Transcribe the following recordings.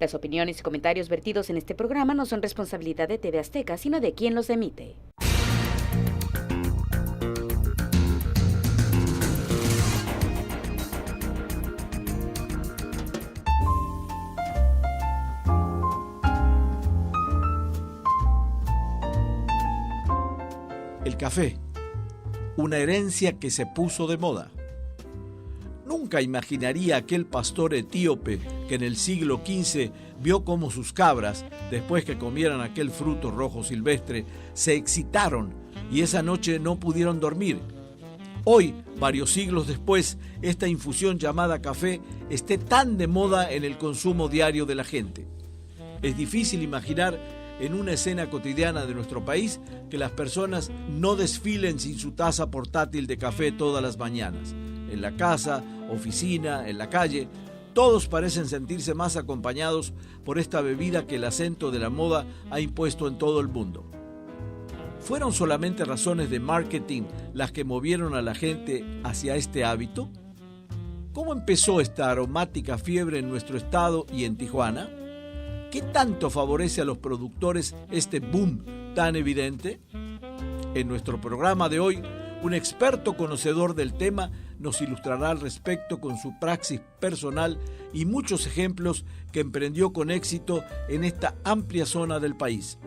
Las opiniones y comentarios vertidos en este programa no son responsabilidad de TV Azteca, sino de quien los emite. El café, una herencia que se puso de moda. Nunca imaginaría aquel pastor etíope que en el siglo XV vio cómo sus cabras, después que comieran aquel fruto rojo silvestre, se excitaron y esa noche no pudieron dormir. Hoy, varios siglos después, esta infusión llamada café esté tan de moda en el consumo diario de la gente. Es difícil imaginar en una escena cotidiana de nuestro país que las personas no desfilen sin su taza portátil de café todas las mañanas. En la casa, oficina, en la calle, todos parecen sentirse más acompañados por esta bebida que el acento de la moda ha impuesto en todo el mundo. ¿Fueron solamente razones de marketing las que movieron a la gente hacia este hábito? ¿Cómo empezó esta aromática fiebre en nuestro estado y en Tijuana? ¿Qué tanto favorece a los productores este boom tan evidente? En nuestro programa de hoy, un experto conocedor del tema nos ilustrará al respecto con su praxis personal y muchos ejemplos que emprendió con éxito en esta amplia zona del país.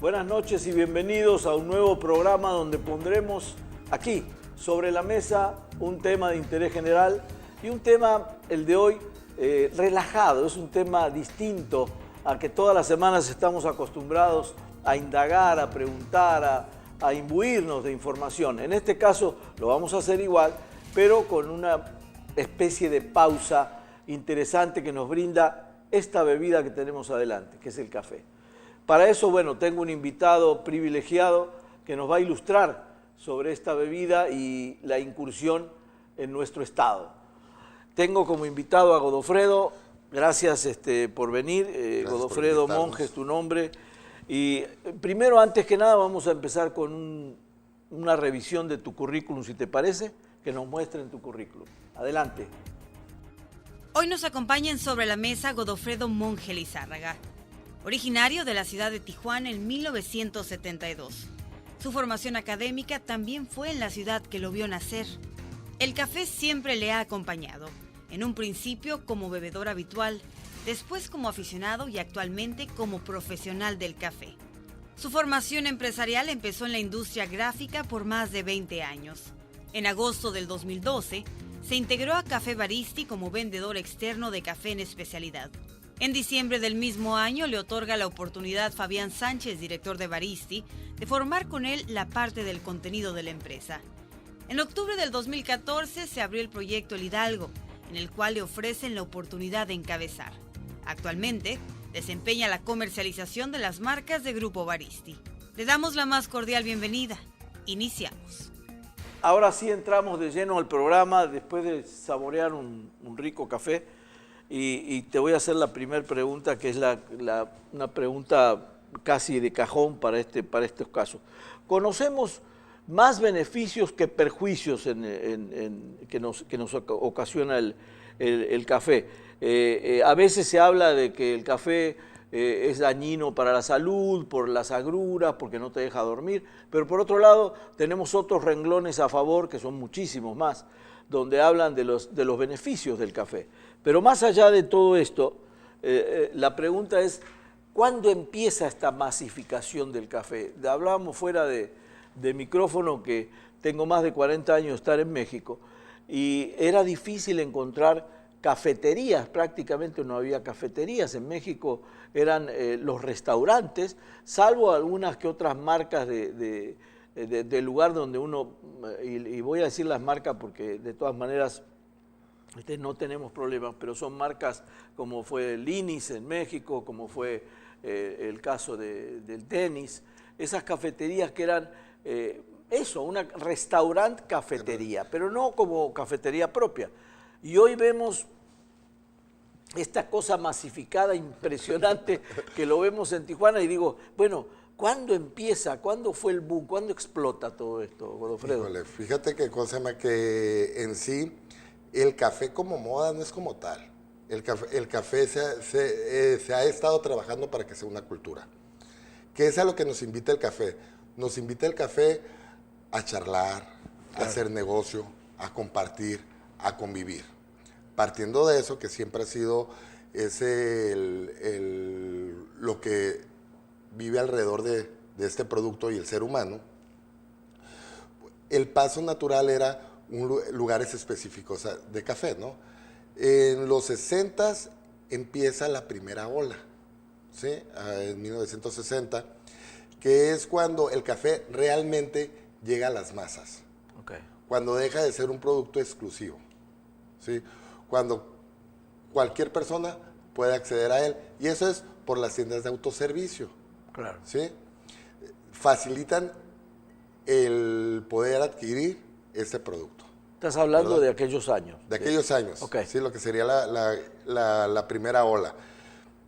Buenas noches y bienvenidos a un nuevo programa donde pondremos aquí sobre la mesa un tema de interés general y un tema, el de hoy, relajado. Es un tema distinto a que todas las semanas estamos acostumbrados a indagar, a preguntar, a imbuirnos de información. En este caso lo vamos a hacer igual, pero con una especie de pausa interesante que nos brinda esta bebida que tenemos adelante, que es el café. Para eso, bueno, tengo un invitado privilegiado que nos va a ilustrar sobre esta bebida y la incursión en nuestro estado. Tengo como invitado a Godofredo, gracias por venir, Godofredo Monge es tu nombre. Y primero, antes que nada, vamos a empezar con una revisión de tu currículum, si te parece, que nos muestren tu currículum. Adelante. Hoy nos acompaña en Sobre la Mesa Godofredo Monge Lizárraga, originario de la ciudad de Tijuana en 1972. Su formación académica también fue en la ciudad que lo vio nacer. El café siempre le ha acompañado, en un principio como bebedor habitual, después como aficionado y actualmente como profesional del café. Su formación empresarial empezó en la industria gráfica por más de 20 años. En agosto del 2012, se integró a Café Baristi como vendedor externo de café en especialidad. En diciembre del mismo año le otorga la oportunidad Fabián Sánchez, director de Baristi, de formar con él la parte del contenido de la empresa. En octubre del 2014 se abrió el proyecto El Hidalgo, en el cual le ofrecen la oportunidad de encabezar. Actualmente, desempeña la comercialización de las marcas de Grupo Baristi. Le damos la más cordial bienvenida. Iniciamos. Ahora sí entramos de lleno al programa, después de saborear un rico café. Y te voy a hacer la primera pregunta, que es una pregunta casi de cajón para estos casos. ¿Conocemos más beneficios que perjuicios que nos ocasiona el café? A veces se habla de que el café es dañino para la salud, por las agruras, porque no te deja dormir, pero por otro lado tenemos otros renglones a favor, que son muchísimos más, donde hablan de los beneficios del café. Pero más allá de todo esto, la pregunta es, ¿cuándo empieza esta masificación del café? Hablábamos fuera de micrófono que tengo más de 40 años de estar en México y era difícil encontrar cafeterías, prácticamente no había cafeterías. En México eran los restaurantes, salvo algunas que otras marcas del lugar donde uno, y voy a decir las marcas porque de todas maneras no tenemos problemas, pero son marcas como fue Linis en México, como fue el caso del tenis, esas cafeterías que eran una restaurant cafetería, pero no como cafetería propia. Y hoy vemos esta cosa masificada, impresionante, que lo vemos en Tijuana y digo, bueno, ¿Cuándo empieza? ¿Cuándo fue el boom? ¿Cuándo explota todo esto, Godofredo? Híjole, fíjate que que en sí el café como moda no es como tal. El café se ha estado trabajando para que sea una cultura. ¿Qué es a lo que nos invita el café? Nos invita el café a charlar, a hacer negocio, a compartir, a convivir. Partiendo de eso, que siempre ha sido lo que vive alrededor de este producto y el ser humano, el paso natural era lugares específicos de café, ¿no? En los 60s empieza la primera ola, ¿sí? En 1960, que es cuando el café realmente llega a las masas. Okay. Cuando deja de ser un producto exclusivo, ¿sí? Cuando cualquier persona puede acceder a él. Y eso es por las tiendas de autoservicio. Claro. ¿Sí? Facilitan el poder adquirir este producto. Estás hablando ¿verdad? de aquellos años. De aquellos años. Okay. Sí, lo que sería la primera ola.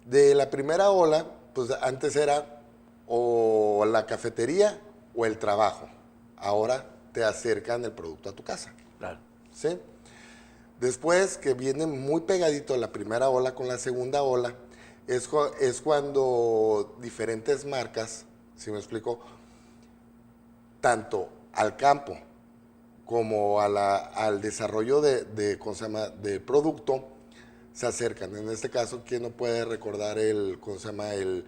De la primera ola, pues antes era o la cafetería o el trabajo. Ahora te acercan el producto a tu casa. Claro. ¿Sí? Después, que viene muy pegadito la primera ola con la segunda ola, es cuando diferentes marcas, ¿sí me explico? Tanto al campo como al desarrollo ¿cómo se llama?, de producto, se acercan. En este caso, ¿quién no puede recordar ¿cómo se llama?, el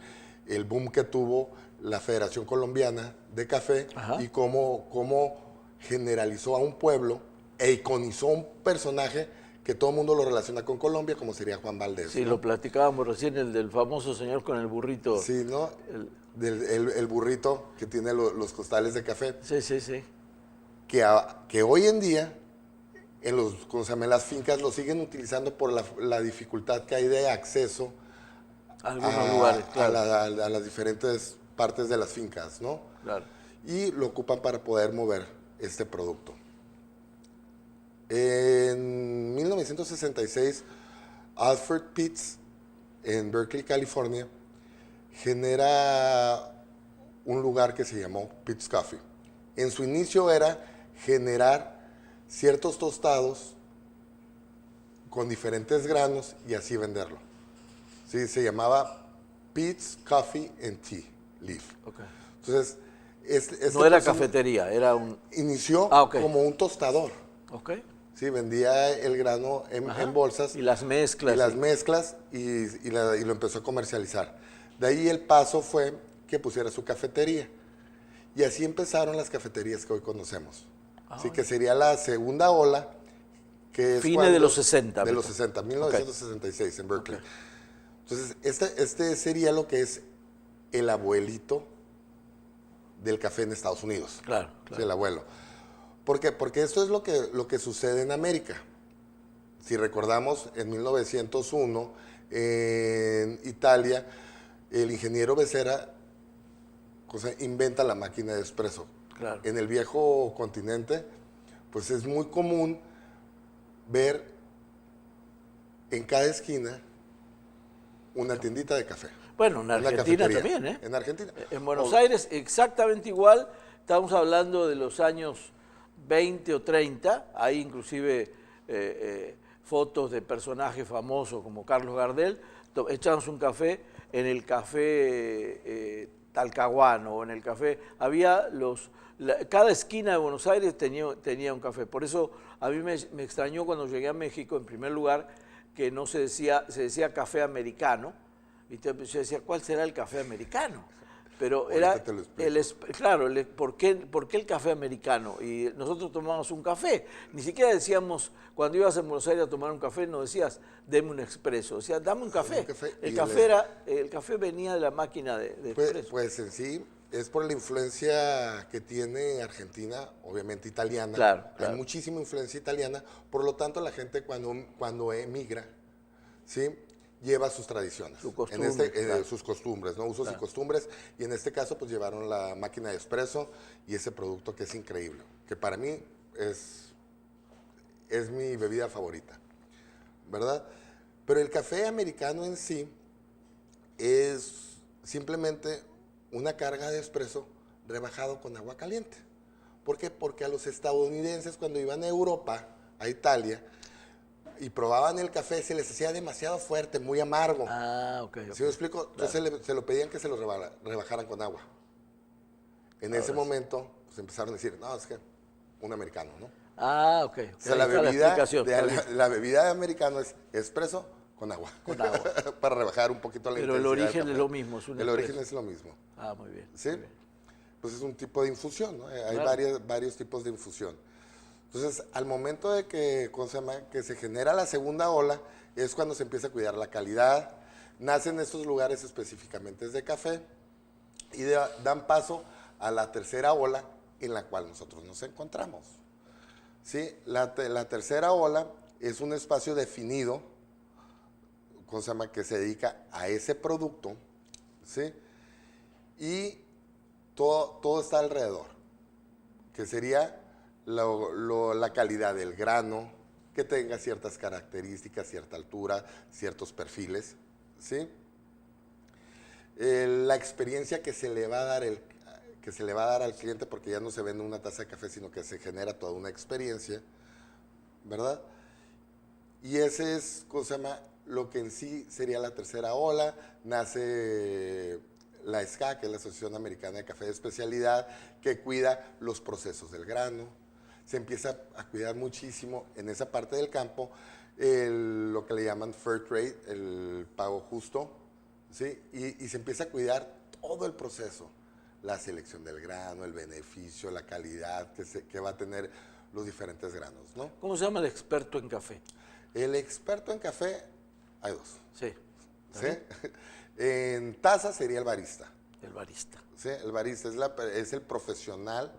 boom que tuvo la Federación Colombiana de Café? Ajá. Y cómo generalizó a un pueblo e iconizó un personaje que todo el mundo lo relaciona con Colombia, como sería Juan Valdez. Sí, ¿no? lo platicábamos recién, el del famoso señor con el burrito. Sí, ¿no? El burrito que tiene los costales de café. Sí, sí, sí. Que hoy en día, en las fincas, lo siguen utilizando por la dificultad que hay de acceso a algunos lugares, claro. a las diferentes partes de las fincas, ¿no? Claro. Y lo ocupan para poder mover este producto. En 1966, Alfred Pitts, en Berkeley, California, genera un lugar que se llamó Pitts Coffee. En su inicio era generar ciertos tostados con diferentes granos y así venderlo. Sí, se llamaba Pitts Coffee and Tea Leaf. Okay. Entonces, no era cafetería, era un... Inició como un tostador. Okay. Sí, vendía el grano en bolsas. Y las mezclas. Y las mezclas y lo empezó a comercializar. De ahí el paso fue que pusiera su cafetería. Y así empezaron las cafeterías que hoy conocemos. Así que sería la segunda ola. Que es Fines de los 60. De los 60, 1966 en Berkeley. Okay. Entonces, este sería lo que es el abuelito del café en Estados Unidos. Claro, claro. Sí, el abuelo. ¿Por qué? Porque esto es lo que sucede en América. Si recordamos, en 1901, en Italia, el ingeniero Becerra inventa la máquina de espresso. Claro. En el viejo continente, pues es muy común ver en cada esquina una tiendita de café. Bueno, en Argentina también, ¿eh? En Argentina. En Buenos Aires exactamente igual. Estamos hablando de los años 20 o 30, hay inclusive fotos de personajes famosos como Carlos Gardel, echamos un café en el café Talcahuano o en el café, había cada esquina de Buenos Aires tenía un café, por eso a mí me extrañó cuando llegué a México en primer lugar que no se decía café americano, y yo decía, ¿cuál será el café americano? Pero era, claro, ¿por qué el café americano? Y nosotros tomábamos un café. Ni siquiera decíamos, cuando ibas en Buenos Aires a tomar un café, no decías, deme un expreso. Decías, dame un café. El café venía de la máquina de expreso. Pues en sí, es por la influencia que tiene Argentina, obviamente italiana. Claro. Hay muchísima influencia italiana. Por lo tanto, la gente cuando emigra, ¿sí?, lleva sus tradiciones, sus costumbres, ¿no? Usos y costumbres, y en este caso pues llevaron la máquina de espresso y ese producto que es increíble, que para mí es mi bebida favorita, ¿verdad? Pero el café americano en sí es simplemente una carga de espresso rebajado con agua caliente. ¿Por qué? Porque a los estadounidenses cuando iban a Europa, a Italia, y probaban el café, se les hacía demasiado fuerte, muy amargo. Ah, ok. ¿Sí me explico? Entonces se lo pedían que se lo rebajaran con agua. En ese momento, pues empezaron a decir, no, es que un americano, ¿no? Ah, ok. O sea, la bebida de americano es espresso con agua. Con agua. Para rebajar un poquito la Pero el intensidad del origen café. es lo mismo. Es un El espresso. origen es lo mismo. Ah, muy bien. ¿Sí? Muy bien. Pues es un tipo de infusión, ¿no? Hay Claro. varios tipos de infusión. Entonces, al momento de que, ¿cómo se llama? Que se genera la segunda ola, es cuando se empieza a cuidar la calidad. Nacen estos lugares específicamente de café y dan paso a la tercera ola en la cual nosotros nos encontramos. ¿Sí? La tercera ola es un espacio definido, ¿cómo se llama? Que se dedica a ese producto, ¿sí? Y todo está alrededor, que sería la calidad del grano, que tenga ciertas características, cierta altura, ciertos perfiles, ¿sí? La experiencia que se le va a dar al cliente, porque ya no se vende una taza de café, sino que se genera toda una experiencia, ¿verdad? Y ese es, ¿cómo se llama? Lo que en sí sería la tercera ola. Nace la SCA, que es la Asociación Americana de Café de Especialidad, que cuida los procesos del grano. Se empieza a cuidar muchísimo en esa parte del campo lo que le llaman fair trade, el pago justo, ¿sí? Y se empieza a cuidar todo el proceso, la selección del grano, el beneficio, la calidad que va a tener los diferentes granos, ¿no? ¿Cómo se llama el experto en café? El experto en café, hay dos. Sí. ¿Sí? En taza sería el barista. El barista. ¿Sí? El barista es el profesional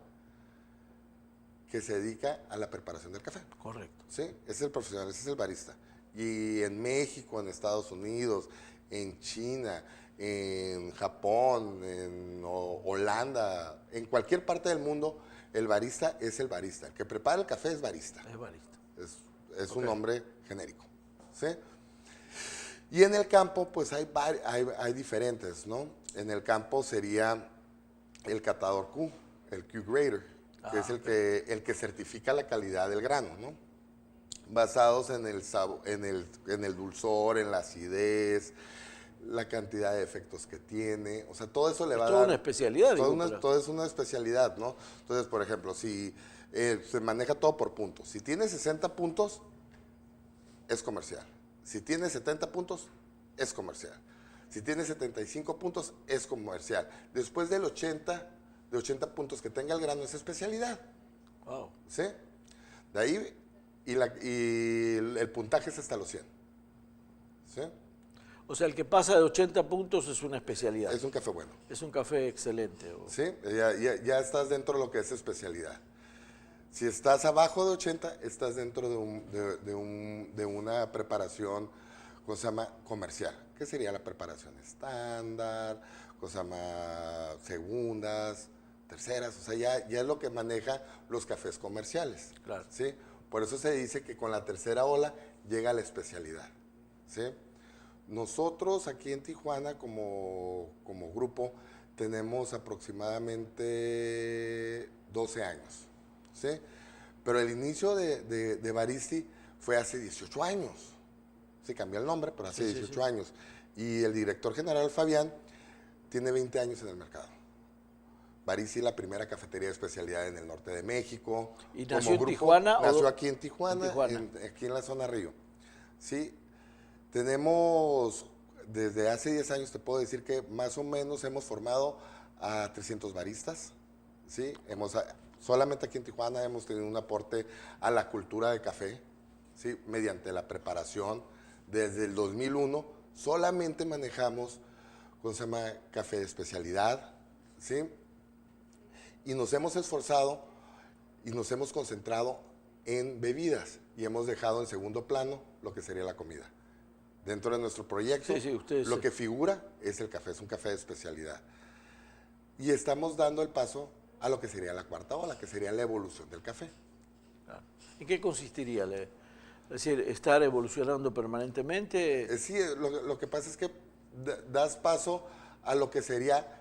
que se dedica a la preparación del café. Correcto. ¿Sí? Ese es el profesional, ese es el barista. Y en México, en Estados Unidos, en China, en Japón, en Holanda, en cualquier parte del mundo, el barista es el barista. El que prepara el café es barista. Es barista. Es un nombre genérico. ¿Sí? Y en el campo, pues hay diferentes, ¿no? En el campo sería el catador Q, el Q Grader, que es el que certifica la calidad del grano, ¿no? Basados en el dulzor, en la acidez, la cantidad de efectos que tiene, o sea, todo eso le va a dar... toda una especialidad. Todo es una especialidad, ¿no? Entonces, por ejemplo, si se maneja todo por puntos, si tiene 60 puntos, es comercial. Si tiene 70 puntos, es comercial. Si tiene 75 puntos, es comercial. Después de 80 puntos que tenga el grano, es especialidad. Wow. ¿Sí? De ahí, y el puntaje es hasta los 100. ¿Sí? O sea, el que pasa de 80 puntos es una especialidad. Es un café bueno. Es un café excelente. ¿Sí? Ya estás dentro de lo que es especialidad. Si estás abajo de 80, estás dentro de una preparación, ¿cómo se llama? Comercial. ¿Qué sería la preparación estándar? ¿Cómo se llama? Segundas, terceras. O sea, ya es lo que maneja los cafés comerciales. Claro. ¿Sí? Por eso se dice que con la tercera ola llega la especialidad. ¿Sí? Nosotros aquí en Tijuana, como grupo, tenemos aproximadamente 12 años. ¿Sí? Pero el inicio de Baristi fue hace 18 años. Sí, cambió el nombre, pero hace 18 años. Y el director general, Fabián, tiene 20 años en el mercado. Baristi es la primera cafetería de especialidad en el norte de México. ¿Y nació en Tijuana? Nació aquí en Tijuana, aquí en la zona Río. Sí, tenemos, desde hace 10 años te puedo decir que más o menos hemos formado a 300 baristas. Sí, solamente aquí en Tijuana hemos tenido un aporte a la cultura de café, ¿sí? Mediante la preparación. Desde el 2001 solamente manejamos, ¿cómo se llama? Café de especialidad, ¿sí? Y nos hemos esforzado y nos hemos concentrado en bebidas y hemos dejado en segundo plano lo que sería la comida. Dentro de nuestro proyecto, lo que figura es el café, es un café de especialidad. Y estamos dando el paso a lo que sería la cuarta ola, que sería la evolución del café. ¿En qué consistiría? Es decir, estar evolucionando permanentemente. Sí, lo que pasa es que das paso a lo que sería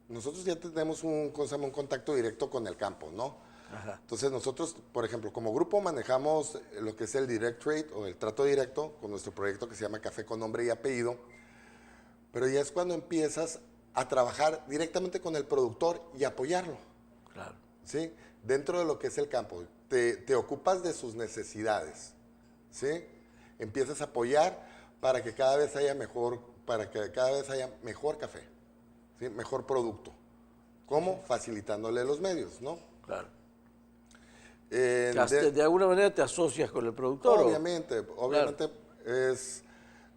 nosotros ya tenemos un contacto directo con el campo, ¿no? Ajá. Entonces nosotros, por ejemplo, como grupo manejamos lo que es el direct trade o el trato directo con nuestro proyecto que se llama Café con Nombre y Apellido, pero ya es cuando empiezas a trabajar directamente con el productor y apoyarlo, Claro. ¿sí? Dentro de lo que es el campo, te ocupas de sus necesidades, ¿sí? Empiezas a apoyar para que cada vez haya mejor café, ¿sí? Mejor producto. ¿Cómo? Facilitándole los medios, ¿no? Claro. De alguna manera te asocias con el productor. Obviamente, obviamente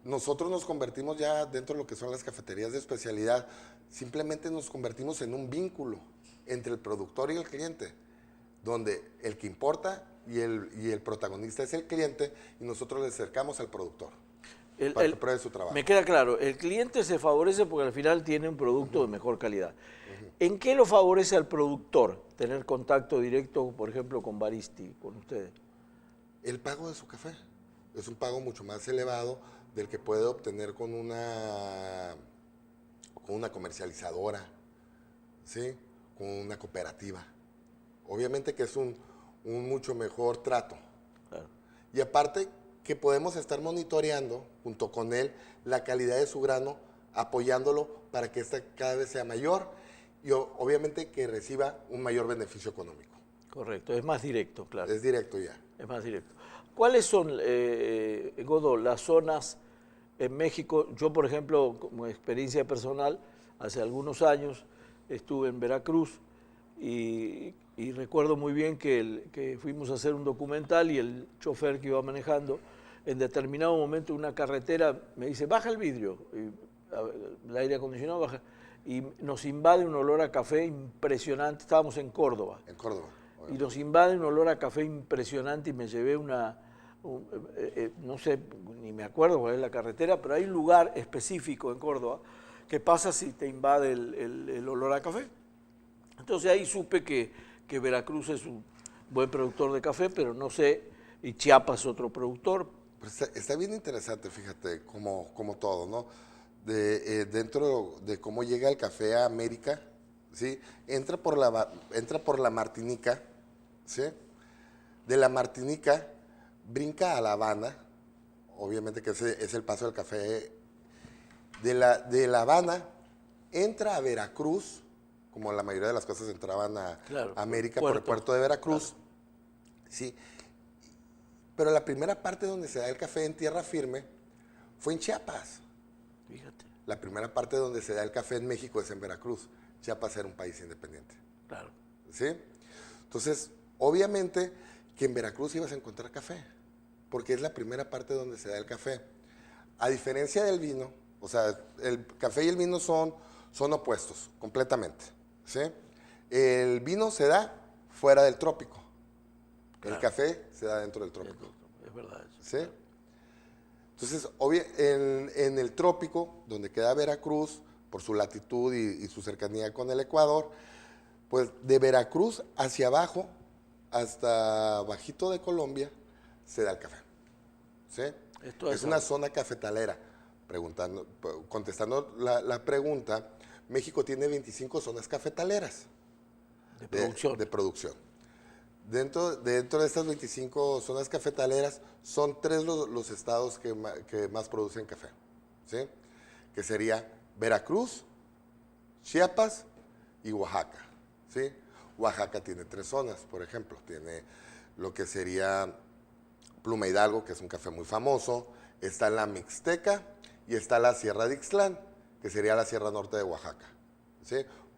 nosotros nos convertimos ya dentro de lo que son las cafeterías de especialidad, simplemente nos convertimos en un vínculo entre el productor y el cliente, donde el que importa y el protagonista es el cliente y nosotros le acercamos al productor para que pruebe su trabajo. Me queda claro, el cliente se favorece porque al final tiene un producto de mejor calidad. ¿En qué lo favorece al productor tener contacto directo, por ejemplo, con Baristi, con ustedes? El pago de su café es un pago mucho más elevado del que puede obtener con una comercializadora, ¿sí? Con una cooperativa. Obviamente que es un mucho mejor trato. Claro. Y aparte que podemos estar monitoreando junto con él la calidad de su grano, apoyándolo para que esta cada vez sea mayor y obviamente que reciba un mayor beneficio económico. Correcto, es más directo, claro. Es directo ya. Es más directo. ¿Cuáles son, Godo, las zonas en México? Yo, por ejemplo, como experiencia personal, hace algunos años estuve en Veracruz y recuerdo muy bien que fuimos a hacer un documental y el chofer que iba manejando, en determinado momento en una carretera me dice, baja el vidrio, el aire acondicionado baja, y nos invade un olor a café impresionante, estábamos en Córdoba. En Córdoba. Y nos invade un olor a café impresionante y me llevé no sé, ni me acuerdo cuál es la carretera, pero hay un lugar específico en Córdoba que pasa si te invade el olor a café. Entonces ahí supe que Veracruz es un buen productor de café, pero no sé, y Chiapas otro productor. Pues está bien interesante, fíjate, como todo, ¿no? Dentro de cómo llega el café a América, ¿sí? Entra por la Martinica, ¿sí? De la Martinica brinca a La Habana, obviamente que ese es el paso del café. De La Habana entra a Veracruz, como la mayoría de las cosas entraban a América por el puerto de Veracruz, claro. Sí. Pero la primera parte donde se da el café en tierra firme fue en Chiapas. Fíjate. La primera parte donde se da el café en México es en Veracruz. Chiapas era un país independiente. Claro. ¿Sí? Entonces, obviamente que en Veracruz ibas a encontrar café, porque es la primera parte donde se da el café. A diferencia del vino, o sea, el café y el vino son opuestos, completamente. ¿Sí? El vino se da fuera del trópico. Claro. El café se da dentro del trópico. Es verdad eso. ¿Sí? Entonces, en el trópico, donde queda Veracruz, por su latitud y su cercanía con el Ecuador, pues de Veracruz hacia abajo, hasta bajito de Colombia, se da el café. ¿Sí? Es una zona cafetalera. Contestando la pregunta, México tiene 25 zonas cafetaleras de producción. Dentro de estas 25 zonas cafetaleras, son 3 los estados que más producen café, ¿sí? Que sería Veracruz, Chiapas y Oaxaca, ¿sí? Oaxaca tiene 3 zonas, por ejemplo. Tiene lo que sería Pluma Hidalgo, que es un café muy famoso, está la Mixteca y está la Sierra de Ixtlán, que sería la Sierra Norte de Oaxaca, ¿sí?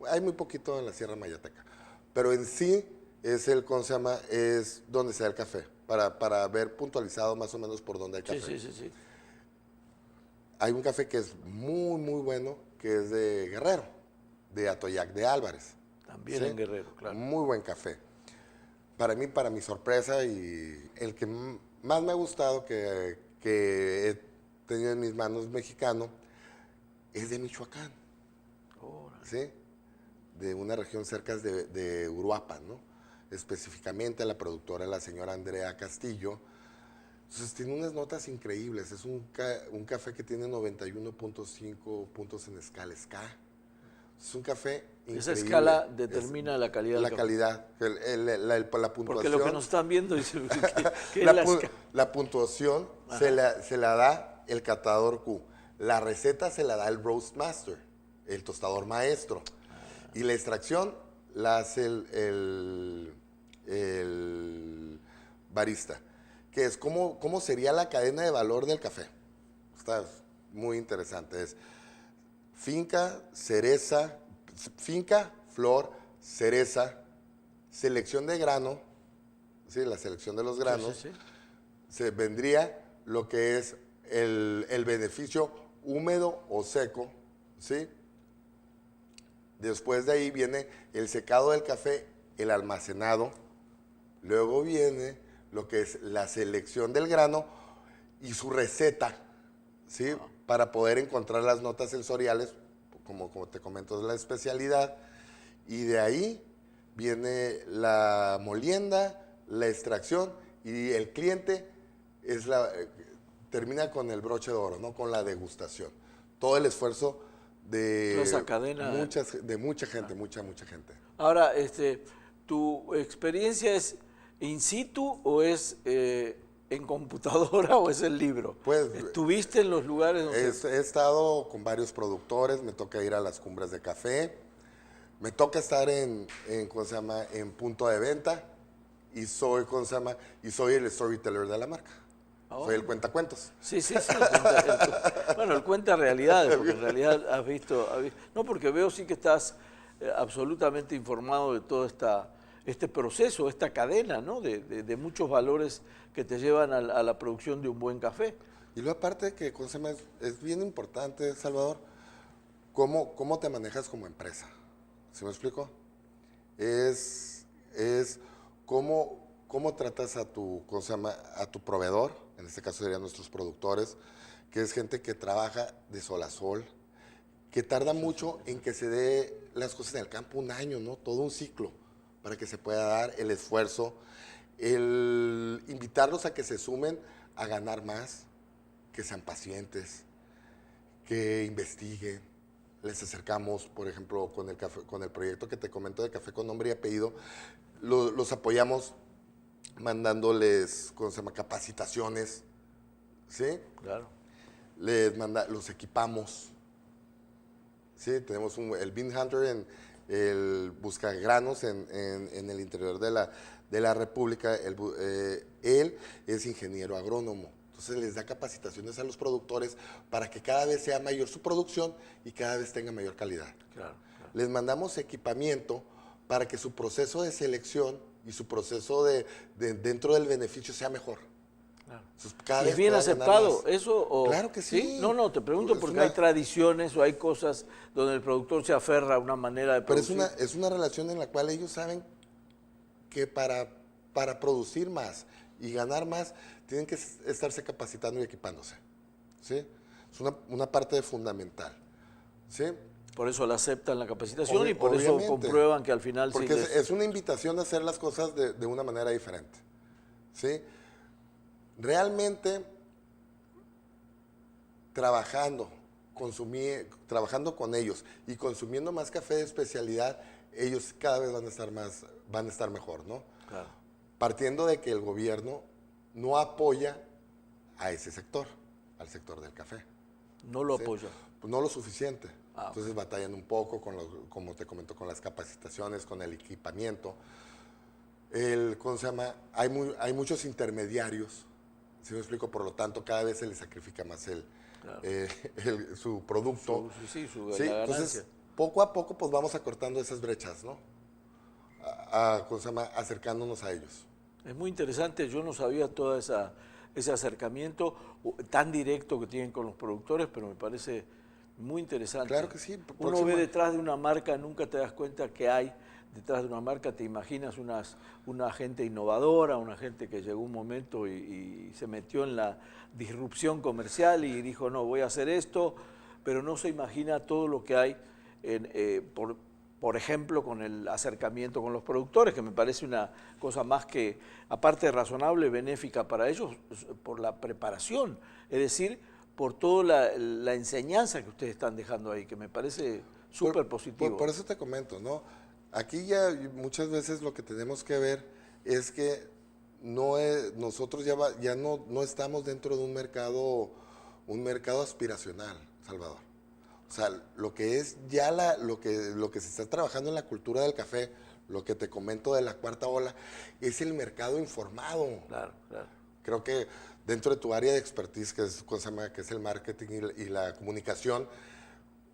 Hay muy poquito en la Sierra Mayateca, pero en sí es es donde se da el café, para ver puntualizado más o menos por dónde hay café. Sí. Hay un café que es muy, muy bueno, que es de Guerrero, de Atoyac de Álvarez. También ¿sí? En Guerrero, claro. Muy buen café. Para mi sorpresa, y el que más me ha gustado que he tenido en mis manos mexicano, es de Michoacán. ¿Sí? De una región cerca de Uruapan, ¿no? Específicamente la productora, la señora Andrea Castillo. Entonces tiene unas notas increíbles. Es un café que tiene 91.5 puntos en escala SCA. Es un café increíble. Esa escala determina la calidad del La café. calidad, la puntuación. Porque lo que nos están viendo dice que la puntuación se la da el catador Q. La receta se la da el roast master, el tostador maestro. Y la extracción la hace el barista. Que es cómo sería la cadena de valor del café. Está muy interesante. Es finca, cereza, finca, flor, cereza, selección de grano, ¿sí? La selección de los granos, Sí. se vendría lo que es el beneficio húmedo o seco, ¿sí? Después de ahí viene el secado del café, el almacenado, luego viene lo que es la selección del grano y su receta, ¿sí? Para poder encontrar las notas sensoriales, como te comento, es la especialidad. Y de ahí viene la molienda, la extracción, y el cliente termina con el broche de oro, ¿no? Con la degustación. Todo el esfuerzo de esa cadena de mucha gente, mucha gente. Ahora, ¿tu experiencia es in situ o es en computadora o es el libro? Pues, ¿estuviste en los lugares donde...? He estado con varios productores, me toca ir a las cumbres de café, me toca estar ¿cómo se llama?, en punto de venta, y soy el storyteller de la marca. Soy el cuentacuentos. Sí. El cuenta realidades, porque en realidad has visto... No, porque veo sí que estás absolutamente informado de todo este proceso, esta cadena, ¿no? De muchos valores que te llevan a la producción de un buen café. Y luego aparte que es bien importante, Salvador, cómo te manejas como empresa. ¿Sí me explico? Es cómo tratas a tu proveedor, en este caso serían nuestros productores, que es gente que trabaja de sol a sol, que tarda mucho en que se dé las cosas en el campo, un año, ¿no? Todo un ciclo para que se pueda dar el esfuerzo, el invitarlos a que se sumen a ganar más, que sean pacientes, que investiguen. Les acercamos, por ejemplo, con el proyecto que te comento de Café con Nombre y Apellido, los apoyamos mandándoles, ¿cómo se llama?, capacitaciones, ¿sí? Claro. Los equipamos, ¿sí? Tenemos el Bean Hunter, el buscagranos en el interior de la República. Él es ingeniero agrónomo. Entonces les da capacitaciones a los productores para que cada vez sea mayor su producción y cada vez tenga mayor calidad. Claro. Les mandamos equipamiento para que su proceso de selección y su proceso dentro del beneficio sea mejor. Claro. Entonces, cada ¿Y vez es bien pueda ganar aceptado más. eso? O, Claro que sí. No, te pregunto porque hay tradiciones o hay cosas donde el productor se aferra a una manera de Pero producir. es una relación en la cual ellos saben que para producir más y ganar más, tienen que estarse capacitando y equipándose, ¿sí? Es una parte fundamental, ¿sí? Por eso la aceptan la capacitación y por eso Obviamente. comprueban que al final Porque sí es una invitación a hacer las cosas de una manera diferente, ¿sí? Realmente, trabajando con ellos y consumiendo más café de especialidad, ellos cada vez van a estar mejor, ¿no? Claro. Partiendo de que el gobierno no apoya a ese sector, al sector del café. no lo ¿sí? apoya. Pues no lo suficiente. Ah, Entonces batallan un poco como te comento, con las capacitaciones, con el equipamiento. ¿Cómo se llama? Hay muchos intermediarios, ¿sí me explico? Por lo tanto, cada vez se le sacrifica más su producto. Su ¿sí? la ganancia. Entonces, poco a poco, pues vamos acortando esas brechas, ¿no? ¿Cómo se llama? Acercándonos a ellos. Es muy interesante, yo no sabía todo ese acercamiento tan directo que tienen con los productores, pero me parece muy interesante. Claro que sí. Uno ve detrás de una marca, nunca te das cuenta que hay detrás de una marca, te imaginas una gente innovadora, una gente que llegó un momento y se metió en la disrupción comercial y dijo, no, voy a hacer esto, pero no se imagina todo lo que hay por ejemplo, con el acercamiento con los productores, que me parece una cosa más que, aparte de razonable, benéfica para ellos, por la preparación, es decir, por toda la enseñanza que ustedes están dejando ahí, que me parece súper positivo. Por eso te comento, ¿no? Aquí ya muchas veces lo que tenemos que ver es que nosotros ya no estamos dentro de un mercado aspiracional, Salvador. O sea, lo que es ya lo que se está trabajando en la cultura del café, lo que te comento de la cuarta ola, es el mercado informado. Claro, claro. Creo que dentro de tu área de expertise, que es el marketing y la comunicación,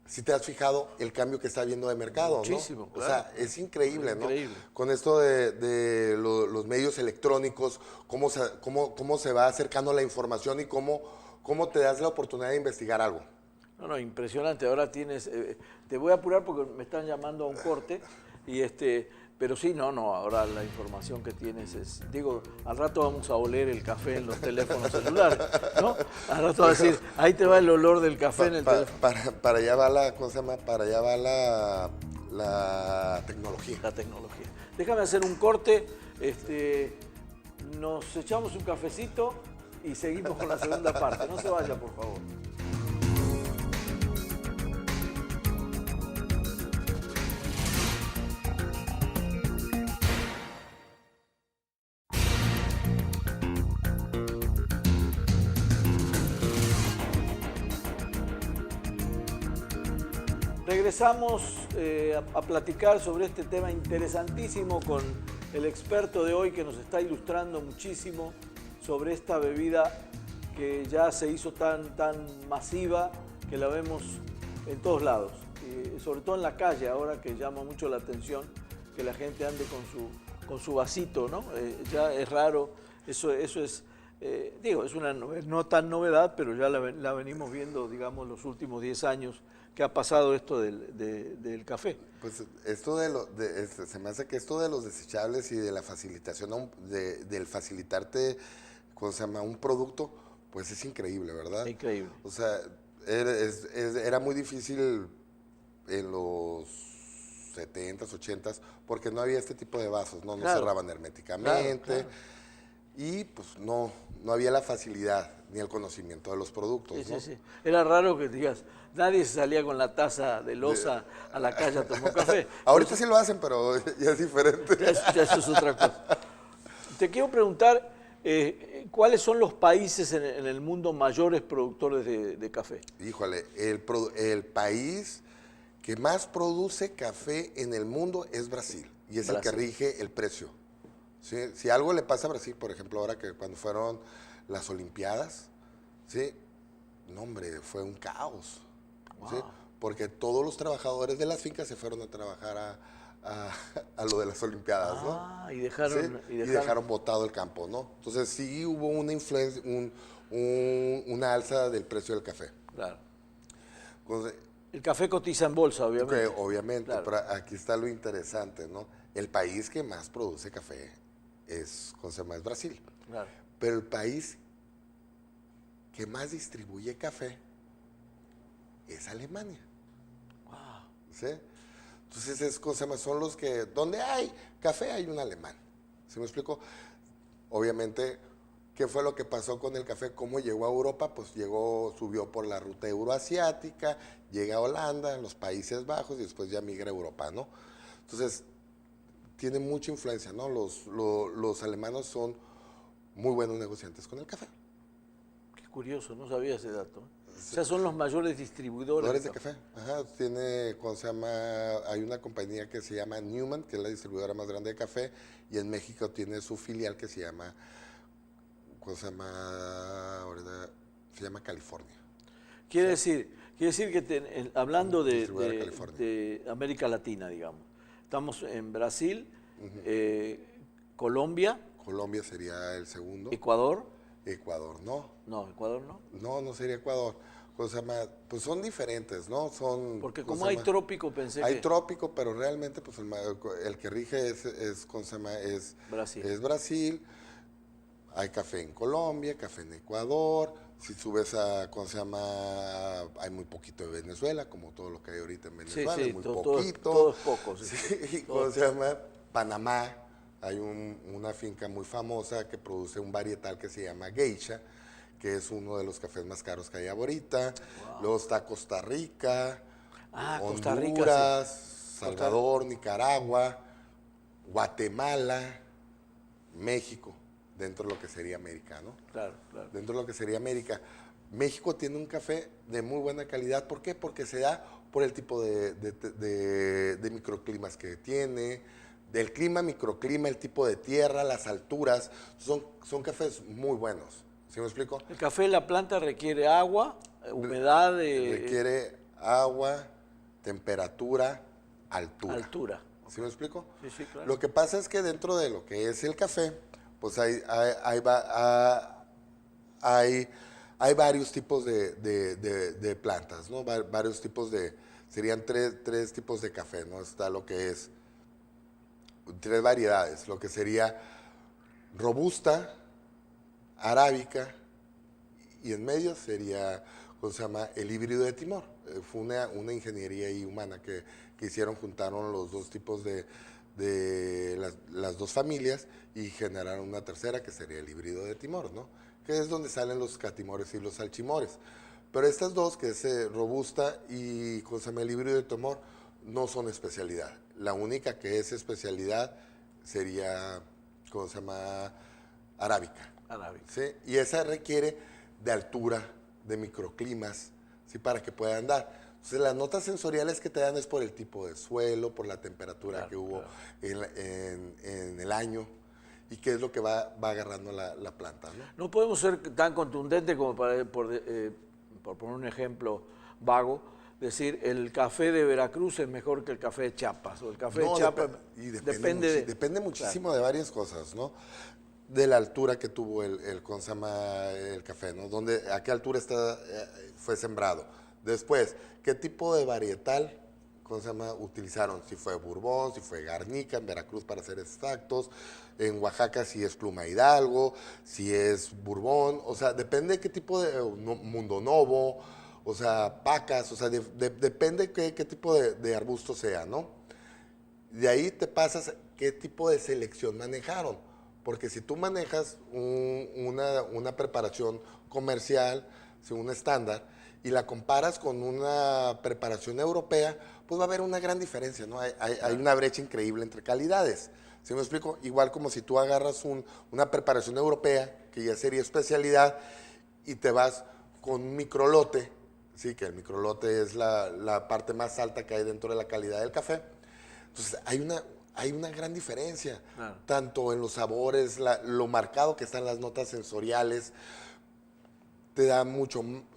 si te has fijado el cambio que está habiendo de mercado, Muchísimo, ¿no? claro. O sea, es increíble, ¿no? Increíble. Con esto de los medios electrónicos, cómo se va acercando la información y cómo te das la oportunidad de investigar algo. No, impresionante. Ahora tienes, te voy a apurar porque me están llamando a un corte, pero sí, ahora la información que tienes es, digo, al rato vamos a oler el café en los teléfonos celulares, ¿no? Al rato va a decir, ahí te va el olor del café en el teléfono. Para allá va ¿cómo se llama? Para allá va la tecnología. La tecnología. Déjame hacer un corte, nos echamos un cafecito y seguimos con la segunda parte. No se vaya, por favor. Regresamos a platicar sobre este tema interesantísimo con el experto de hoy que nos está ilustrando muchísimo sobre esta bebida que ya se hizo tan masiva que la vemos en todos lados, sobre todo en la calle ahora, que llama mucho la atención que la gente ande con su vasito, ¿no? Ya es raro, eso es, es una no tan novedad, pero ya la venimos viendo, digamos, los últimos 10 años que ha pasado esto del café. Pues esto se me hace que esto de los desechables y de la facilitación, del facilitarte, ¿cómo se llama?, un producto, pues es increíble, ¿verdad? Increíble. O sea, era muy difícil en los 70s, 80s, porque no había este tipo de vasos, no Claro. cerraban herméticamente, Claro. y pues no había la facilidad ni el conocimiento de los productos, Sí, ¿no? sí. Era raro que digas, nadie se salía con la taza de loza a la calle a tomar café. Ahorita sí lo hacen, pero ya es diferente. Ya eso es otra cosa. Te quiero preguntar, ¿cuáles son los países en el mundo mayores productores de café? Híjole, el país que más produce café en el mundo es Brasil, y es el que rige el precio. ¿Sí? Si algo le pasa a Brasil, por ejemplo, ahora que cuando fueron las Olimpiadas, ¿sí? No, hombre, fue un caos. Wow. ¿Sí? Porque todos los trabajadores de las fincas se fueron a trabajar a lo de las Olimpiadas, ¿no? Y dejaron, ¿Sí? Y dejaron botado el campo, ¿no? Entonces sí hubo una influencia, una alza del precio del café. Claro. Entonces, El café cotiza en bolsa, obviamente. obviamente, Claro. pero aquí está lo interesante, ¿no? El país que más produce café es Brasil. Claro. Pero el país que más distribuye café es Alemania. Wow. ¿Sí? Entonces son los que, donde hay café hay un alemán. ¿Sí me explico? Obviamente, ¿qué fue lo que pasó con el café? ¿Cómo llegó a Europa? Pues subió por la ruta euroasiática, llega a Holanda, los Países Bajos y después ya migra a Europa, ¿no? Entonces, tiene mucha influencia, ¿no? Los alemanes son muy buenos negociantes con el café. Qué curioso, no sabía ese dato. O sea, son los mayores distribuidores De café. Ajá, hay una compañía que se llama Newman, que es la distribuidora más grande de café, y en México tiene su filial que se llama California. Quiere decir que hablando Distribuidora California. de América Latina, digamos, estamos en Brasil, Colombia, Colombia sería el segundo. Ecuador. Ecuador, no. No, Ecuador no. No sería Ecuador. Pues son diferentes, ¿no? Porque como hay trópico, pensé hay que... trópico, pero realmente pues el que rige es Brasil. Es Brasil. Hay café en Colombia, café en Ecuador. Si subes hay muy poquito de Venezuela, como todo lo que hay ahorita en Venezuela, Sí, muy todo poquito. todo es poco. Sí. Sí, Panamá. Hay una finca muy famosa que produce un varietal que se llama Geisha, que es uno de los cafés más caros que hay ahorita. Wow. Luego está Costa Rica. Costa Rica, Honduras, Salvador, Nicaragua, Guatemala, México, dentro de lo que sería América, ¿no? Claro, claro. Dentro de lo que sería América. México tiene un café de muy buena calidad. ¿Por qué? Porque se da por el tipo de microclimas que tiene, del clima, microclima, el tipo de tierra, las alturas. Son cafés muy buenos. ¿Sí me explico? El café, la planta requiere agua, humedad. Requiere agua, temperatura, altura. Altura. ¿Sí me explico? Sí, sí, claro. Lo que pasa es que dentro de lo que es el café, pues hay varios tipos de plantas, ¿no? Varios tipos serían tres tipos de café, ¿no? Está lo que es, 3 variedades, lo que sería robusta, arábica, y en medio sería, ¿cómo se llama? El híbrido de Timor. Fue una ingeniería ahí humana que hicieron, juntaron los dos tipos de las dos familias y generaron una tercera que sería el híbrido de Timor, ¿no? Que es donde salen los catimores y los salchimores. Pero estas dos, que es robusta y ¿cómo se llama? El híbrido de Timor, no son especialidad. La única que es especialidad sería, ¿cómo se llama? Arábica. Arábica. ¿Sí? Y esa requiere de altura, de microclimas, ¿sí? Para que pueda andar. Entonces, las notas sensoriales que te dan es por el tipo de suelo, por la temperatura que hubo en el año y qué es lo que va agarrando la planta, ¿no? No podemos ser tan contundentes como por poner un ejemplo vago, decir el café de Veracruz es mejor que el café de Chiapas o el café de Chiapas. Depende muchísimo de varias cosas, ¿no? De la altura que tuvo el café, ¿no? A qué altura fue sembrado. Después, ¿qué tipo de varietal utilizaron? Si fue Bourbon, si fue Garnica, en Veracruz para ser exactos, en Oaxaca si es Pluma Hidalgo, si es Bourbon, o sea, depende de qué tipo de Mundo Novo, o sea, Pacas, o sea, depende qué tipo de arbusto sea, ¿no? De ahí te pasas qué tipo de selección manejaron, porque si tú manejas una preparación comercial, un estándar, y la comparas con una preparación europea, pues va a haber una gran diferencia, ¿no? Hay una brecha increíble entre calidades. ¿Sí me explico? Igual como si tú agarras una preparación europea, que ya sería especialidad, y te vas con un microlote, sí, que el microlote es la parte más alta que hay dentro de la calidad del café. Entonces, hay una gran diferencia, claro, tanto en los sabores, lo marcado que están las notas sensoriales,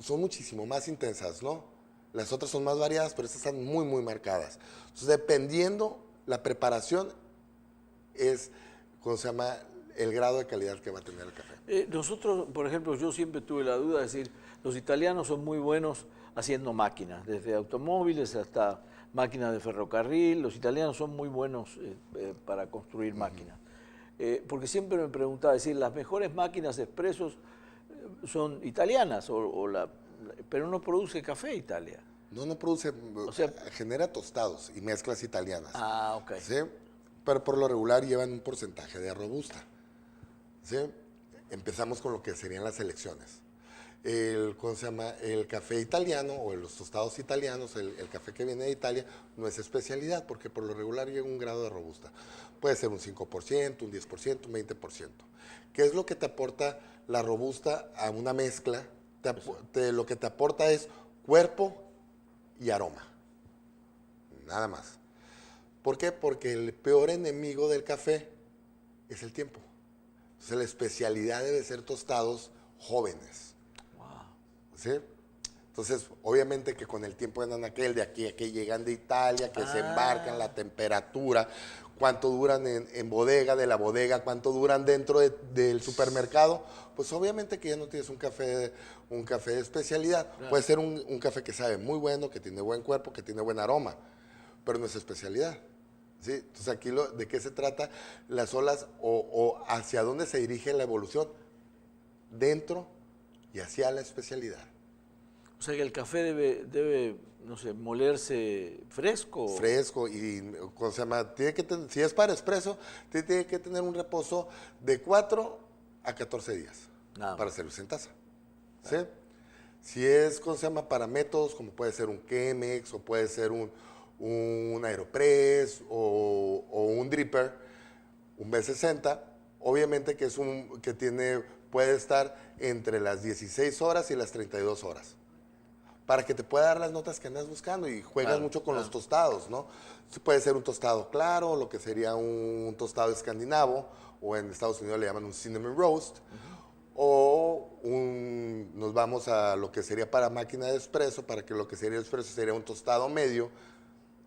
son muchísimo más intensas, ¿no? Las otras son más variadas, pero estas están muy, muy marcadas. Entonces, dependiendo la preparación, es, ¿cómo se llama?, el grado de calidad que va a tener el café. Nosotros, por ejemplo, yo siempre tuve la duda de decir, los italianos son muy buenos haciendo máquinas, desde automóviles hasta máquinas de ferrocarril. Los italianos son muy buenos para construir máquinas. Porque siempre me preguntaba, decir, las mejores máquinas expresos son italianas, pero no produce café Italia. No produce, o sea, genera tostados y mezclas italianas. Ah, ok. ¿Sí? Pero por lo regular llevan un porcentaje de robusta. ¿Sí? Empezamos con lo que serían las selecciones. ¿Cómo se llama? El café italiano o los tostados italianos, el café que viene de Italia, no es especialidad porque por lo regular llega un grado de robusta. Puede ser un 5%, un 10%, un 20%. ¿Qué es lo que te aporta la robusta a una mezcla? Lo que te aporta es cuerpo y aroma. Nada más. ¿Por qué? Porque el peor enemigo del café es el tiempo. Entonces la especialidad debe ser tostados jóvenes. ¿Sí? Entonces, obviamente que con el tiempo andan de aquí a que llegan de Italia, que se embarcan, la temperatura, cuánto duran en bodega, de la bodega, cuánto duran dentro del supermercado, pues obviamente que ya no tienes un café de especialidad. Claro. Puede ser un café que sabe muy bueno, que tiene buen cuerpo, que tiene buen aroma, pero no es especialidad. ¿Sí? Entonces aquí ¿de qué se trata? Las olas o hacia dónde se dirige la evolución, dentro y hacia la especialidad. O sea que el café debe no sé, molerse fresco. Fresco y, ¿cómo se llama? Si es para expreso, tiene que tener un reposo de 4 a 14 días para servirse en taza. ¿Sí? Si es, ¿cómo se llama? Para métodos, como puede ser un Chemex, o puede ser un Aeropress, o un Dripper, un B60, obviamente que puede estar entre las 16 horas y las 32 horas, para que te pueda dar las notas que andas buscando, y juegas mucho con los tostados, ¿no? Puede ser un tostado claro, lo que sería un tostado escandinavo, o en Estados Unidos le llaman un cinnamon roast, o nos vamos a lo que sería para máquina de espresso, para que lo que sería el espresso sería un tostado medio,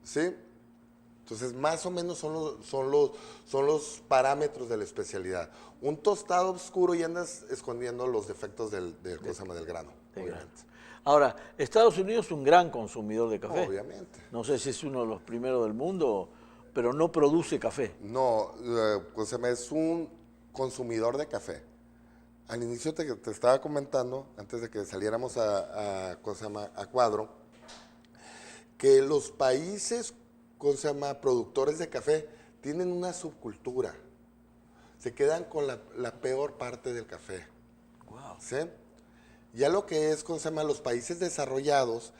¿sí? Entonces, más o menos son los parámetros de la especialidad. Un tostado oscuro y andas escondiendo los defectos del grano, obviamente. Ahora, Estados Unidos es un gran consumidor de café. Obviamente. No sé si es uno de los primeros del mundo, pero no produce café. No, es un consumidor de café. Al inicio te estaba comentando, antes de que saliéramos a cuadro, que los países productores de café tienen una subcultura. Se quedan con la peor parte del café. Wow. ¿Sí? Ya lo que es, los países desarrollados,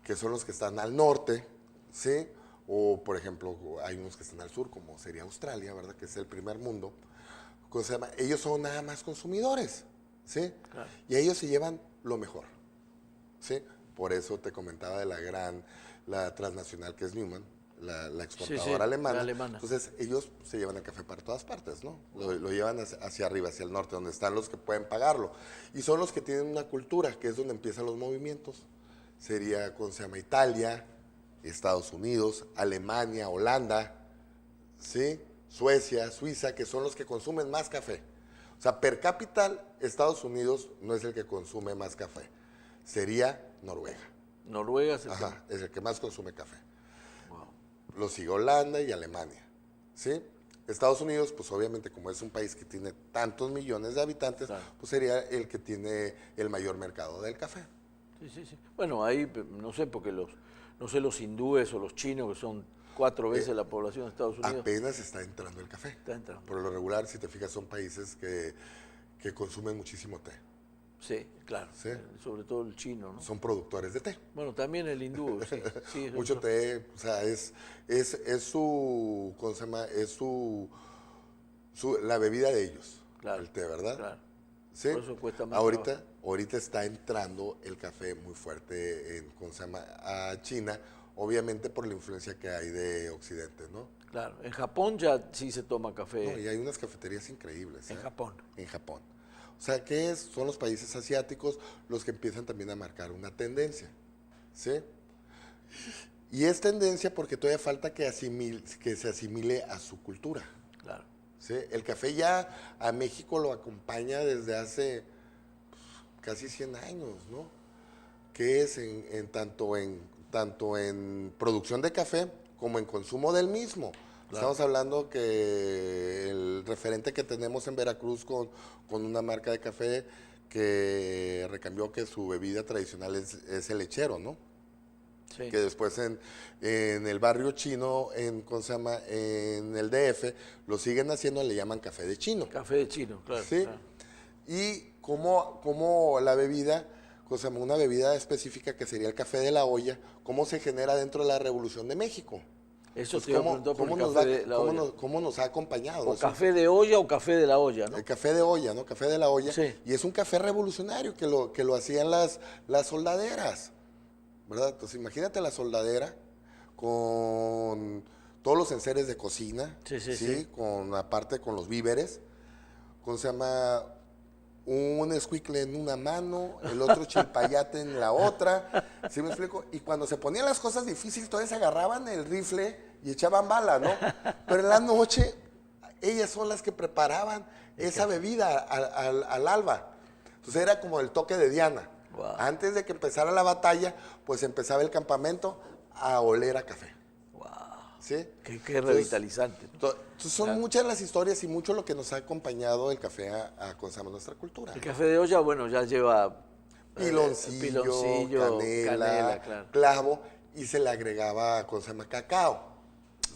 que son los que están al norte, ¿sí? O, por ejemplo, hay unos que están al sur, como sería Australia, ¿verdad? Que es el primer mundo. Ellos son nada más consumidores, ¿sí? Claro. Y ellos se llevan lo mejor, ¿sí? Por eso te comentaba de la transnacional que es Newman, la exportadora alemana. La alemana. Entonces, ellos se llevan el café para todas partes, ¿no? Lo llevan hacia arriba, hacia el norte, donde están los que pueden pagarlo. Y son los que tienen una cultura, que es donde empiezan los movimientos. Sería, Italia, Estados Unidos, Alemania, Holanda, ¿sí? Suecia, Suiza, que son los que consumen más café. O sea, per cápita, Estados Unidos no es el que consume más café. Sería Noruega. Noruega es el que más consume café. Lo sigue Holanda y Alemania, ¿sí? Estados Unidos, pues obviamente como es un país que tiene tantos millones de habitantes, claro, pues sería el que tiene el mayor mercado del café. Sí. Bueno, ahí no sé, porque los hindúes o los chinos, que son 4 veces la población de Estados Unidos. Apenas está entrando el café. Está entrando. Por lo regular, si te fijas, son países que consumen muchísimo té. Sí, claro. ¿Sí? Sobre todo el chino, ¿no? Son productores de té. Bueno, también el hindú, sí. Mucho té, o sea, es su, ¿cómo se llama? Es la bebida de ellos, claro, el té, ¿verdad? Claro. ¿Sí? Por eso cuesta más ahorita está entrando el café muy fuerte a China, obviamente por la influencia que hay de Occidente, ¿no? Claro, en Japón ya sí se toma café. No, y hay unas cafeterías increíbles. En Japón. En Japón. O sea, son los países asiáticos los que empiezan también a marcar una tendencia, ¿sí? Y es tendencia porque todavía falta que se asimile a su cultura. Claro. ¿Sí? El café ya a México lo acompaña desde hace casi 100 años, ¿no? Que es tanto en producción de café como en consumo del mismo. Claro. Estamos hablando que el referente que tenemos en Veracruz con una marca de café que recambió que su bebida tradicional es el lechero, ¿no? Sí. Que después en el barrio chino, en el DF, lo siguen haciendo, le llaman café de chino. Café de chino, claro. ¿Sí? Claro. Y como la bebida, una bebida específica que sería el café de la olla, cómo se genera dentro de la Revolución de México. Eso te iba a preguntar por el café de la olla. ¿Cómo nos ha acompañado? O café de olla o café de la olla, ¿no? El café de olla, ¿no? Café de la olla. Sí. Y es un café revolucionario que lo hacían las soldaderas, ¿verdad? Entonces imagínate la soldadera con todos los enseres de cocina, sí. Aparte con los víveres, un escuicle en una mano, el otro chilpayate en la otra, ¿sí me explico? Y cuando se ponían las cosas difíciles, todavía se agarraban el rifle y echaban bala, ¿no? Pero en la noche, ellas son las que preparaban esa bebida al alba. Entonces era como el toque de Diana. Wow. Antes de que empezara la batalla, pues empezaba el campamento a oler a café. ¿Sí? Qué revitalizante. Entonces son muchas las historias y mucho lo que nos ha acompañado el café a nuestra cultura. El café de olla, bueno, ya lleva piloncillo, canela, claro, clavo, y se le agregaba cacao,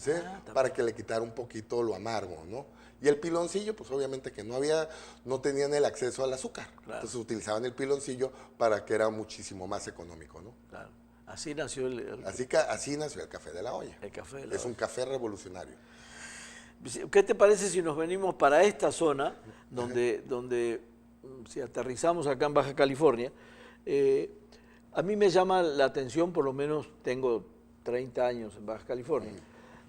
¿sí? Para que le quitara un poquito lo amargo, ¿no? Y el piloncillo, pues obviamente que no tenían el acceso al azúcar. Claro. Entonces utilizaban el piloncillo para que era muchísimo más económico, ¿no? Claro. Así nació Así nació el café de la olla. el café de la Es olla. un café revolucionario. ¿Qué te parece si nos venimos para esta zona, donde si aterrizamos acá en Baja California? A mí me llama la atención, por lo menos tengo 30 años en Baja California,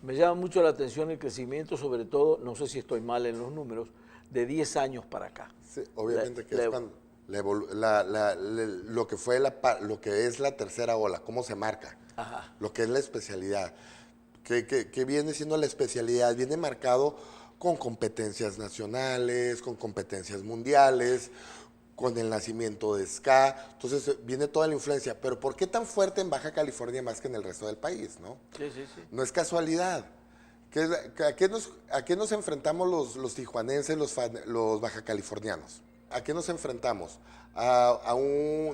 me llama mucho la atención el crecimiento, sobre todo, no sé si estoy mal en los números, de 10 años para acá. Sí, obviamente es cuando lo que es la tercera ola, cómo se marca, Ajá. lo que es la especialidad. ¿Qué viene siendo la especialidad? Viene marcado con competencias nacionales, con competencias mundiales, con el nacimiento de SCA. Entonces viene toda la influencia. Pero ¿por qué tan fuerte en Baja California más que en el resto del país, no? Sí. No es casualidad. ¿A qué nos enfrentamos los tijuanenses, los bajacalifornianos? ¿A qué nos enfrentamos?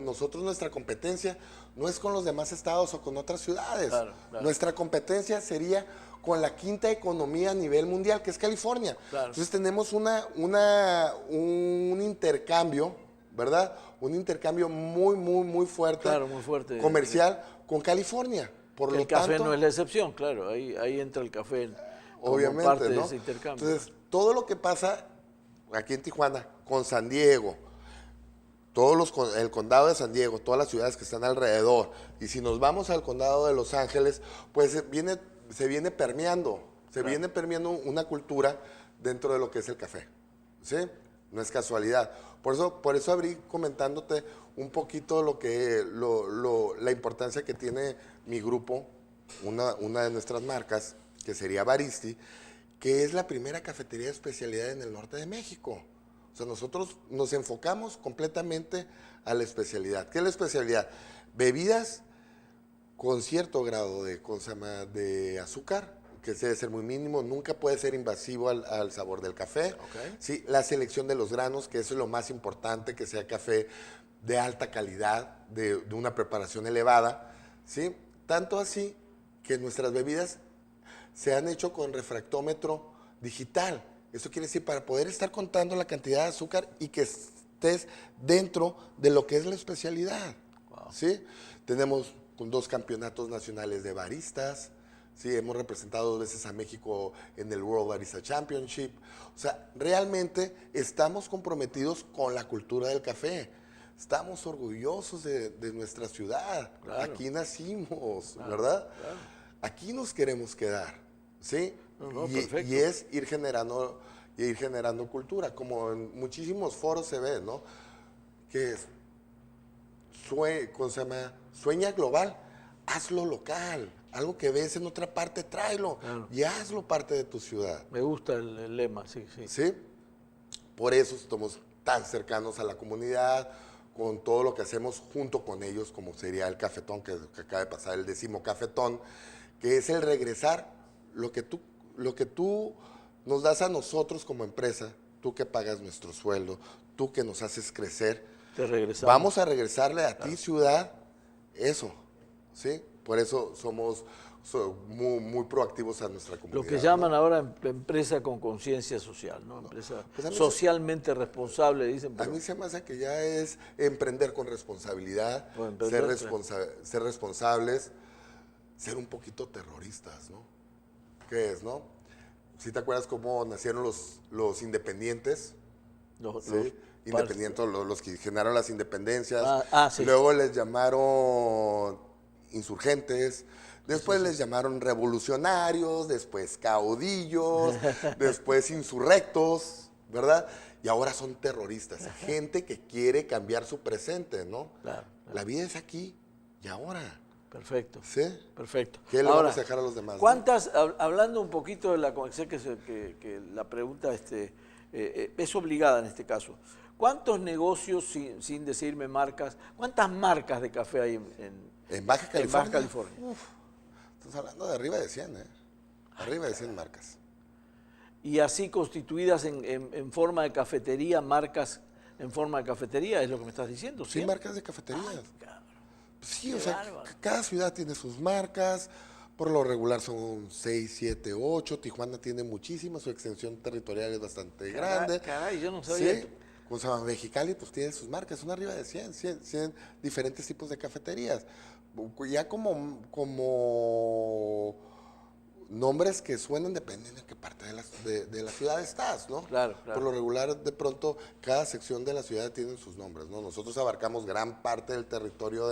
Nosotros, nuestra competencia no es con los demás estados o con otras ciudades. Claro. Nuestra competencia sería con la quinta economía a nivel mundial, que es California. Claro. Entonces tenemos un intercambio, ¿verdad? Un intercambio muy fuerte, Claro, muy fuerte. comercial con California. Por lo El café tanto, no es la excepción, claro, ahí entra el café como obviamente, parte de ¿no? ese intercambio. Entonces, todo lo que pasa aquí en Tijuana, con San Diego, el condado de San Diego, todas las ciudades que están alrededor, y si nos vamos al condado de Los Ángeles, pues se viene permeando una cultura dentro de lo que es el café, ¿sí? No es casualidad. Por eso abrí comentándote un poquito la importancia que tiene mi grupo, una de nuestras marcas, que sería Baristi, que es la primera cafetería de especialidad en el norte de México. O sea, nosotros nos enfocamos completamente a la especialidad. ¿Qué es la especialidad? Bebidas con cierto grado de azúcar, que debe ser muy mínimo, nunca puede ser invasivo al sabor del café. Okay. Sí, la selección de los granos, que eso es lo más importante, que sea café de alta calidad, de una preparación elevada. ¿Sí? Tanto así que nuestras bebidas se han hecho con refractómetro digital. Eso quiere decir para poder estar contando la cantidad de azúcar y que estés dentro de lo que es la especialidad. Wow. ¿Sí? Tenemos 2 campeonatos nacionales de baristas. Sí, hemos representado 2 veces a México en el World Barista Championship. O sea, realmente estamos comprometidos con la cultura del café. Estamos orgullosos de nuestra ciudad. Claro. Aquí nacimos, ¿verdad? Claro. Aquí nos queremos quedar, ¿sí? No, perfecto. Y es ir generando cultura, como en muchísimos foros se ve, ¿no? Que es, ¿cómo se llama? Sueña global, hazlo local. Algo que ves en otra parte, tráelo Claro. y hazlo parte de tu ciudad. Me gusta el lema, sí. ¿Sí? Por eso estamos tan cercanos a la comunidad, con todo lo que hacemos junto con ellos, como sería el cafetón, que acaba de pasar el 10º cafetón, que es el regresar lo que tú nos das a nosotros como empresa, tú que pagas nuestro sueldo, tú que nos haces crecer. Te regresamos. Vamos a regresarle a ti, ciudad, eso, ¿sí? Por eso somos muy proactivos a nuestra comunidad. Lo que llaman ahora empresa con conciencia social, ¿no? Empresa Pues a mí socialmente responsable, dicen. A mí se me hace que ya es emprender con responsabilidad, Pues emprender, ser responsables, ser un poquito terroristas, ¿no? ¿Qué es, no? ¿Sí te acuerdas cómo nacieron los independientes? ¿Sí? Los que generaron las independencias. Sí. Luego les llamaron insurgentes. Después les llamaron revolucionarios, después caudillos, después insurrectos, ¿verdad? Y ahora son terroristas, gente que quiere cambiar su presente, ¿no? Claro. La vida es aquí y ahora. Perfecto. ¿Sí? Perfecto. ¿Qué le Ahora, vamos a dejar a los demás? ¿cuántas, hablando un poquito de la, sé que la pregunta es obligada en este caso, ¿cuántos negocios, sin decirme marcas, cuántas marcas de café hay ¿En Baja California? En Baja California. Estás hablando de arriba de 100, ¿eh? Arriba de 100 marcas. Y así constituidas en forma de cafetería, marcas en forma de cafetería, es lo que me estás diciendo, ¿sí? Sí, marcas de cafeterías. Cabrón. Sí, Qué o sea, bárbaro. cada ciudad tiene sus marcas. Por lo regular son 6, 7, 8. Tijuana tiene muchísima, su extensión territorial es bastante grande. Caray, yo no sabía. Sí. Como se llama, Mexicali, pues tiene sus marcas, son arriba de 100 diferentes tipos de cafeterías. Ya como nombres que suenan dependiendo de qué parte de la ciudad estás, ¿no? Claro. Por lo regular, de pronto, cada sección de la ciudad tiene sus nombres, ¿no? Nosotros abarcamos gran parte del territorio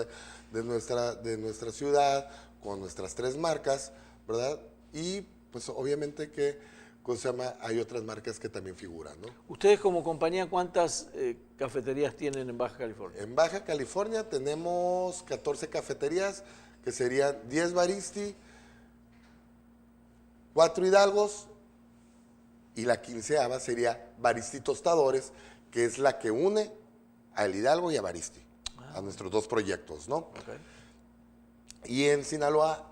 de nuestra ciudad con nuestras 3 marcas, ¿verdad? Y pues obviamente que, ¿cómo se llama? Hay otras marcas que también figuran, ¿no? Ustedes como compañía, ¿cuántas cafeterías tienen en Baja California? En Baja California tenemos 14 cafeterías, que serían 10 Baristi, 4 Hidalgos, y la 15ª sería Baristi Tostadores, que es la que une al Hidalgo y a Baristi, a nuestros 2 proyectos, ¿no? Okay. Y en Sinaloa